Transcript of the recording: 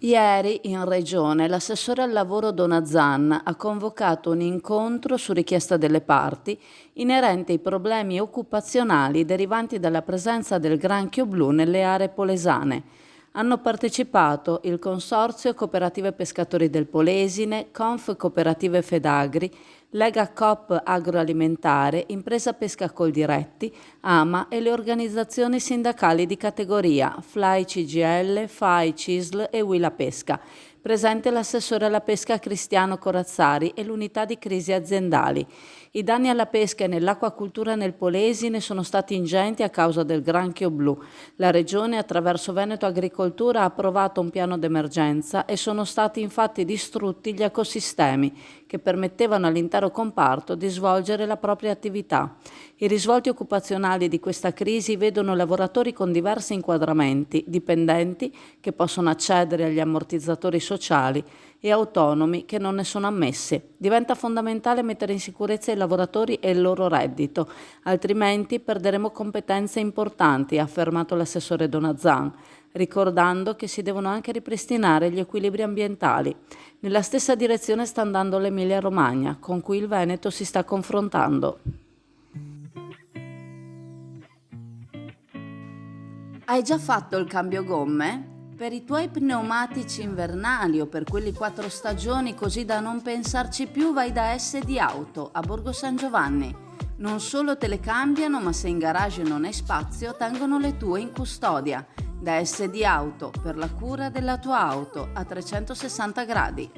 Ieri in Regione l'assessore al lavoro Donazan ha convocato un incontro su richiesta delle parti inerente ai problemi occupazionali derivanti dalla presenza del granchio blu nelle aree polesane. Hanno partecipato il Consorzio Cooperative Pescatori del Polesine, Conf Cooperative Fedagri, Lega Coop Agroalimentare, Impresa Pesca Coldiretti, AMA e le organizzazioni sindacali di categoria FLAI CGL, FAI CISL e Willa Pesca. Presente l'assessore alla pesca Cristiano Corazzari e l'unità di crisi aziendali. I danni alla pesca e nell'acquacultura nel Polesine sono stati ingenti a causa del granchio blu. La Regione, attraverso Veneto Agricoltura, ha approvato un piano d'emergenza e sono stati infatti distrutti gli ecosistemi che permettevano all'intero comparto di svolgere la propria attività. I risvolti occupazionali di questa crisi vedono lavoratori con diversi inquadramenti, dipendenti che possono accedere agli ammortizzatori sociali e autonomi che non ne sono ammessi. Diventa fondamentale mettere in sicurezza i lavoratori e il loro reddito, altrimenti perderemo competenze importanti, ha affermato l'assessore Donazan, ricordando che si devono anche ripristinare gli equilibri ambientali. Nella stessa direzione sta andando l'Emilia-Romagna, con cui il Veneto si sta confrontando. Hai già fatto il cambio gomme? Per i tuoi pneumatici invernali o per quelli 4 stagioni, così da non pensarci più, vai da SD Auto a Borgo San Giovanni. Non solo te le cambiano, ma se in garage non hai spazio, tengono le tue in custodia. Da SD Auto, per la cura della tua auto a 360 gradi.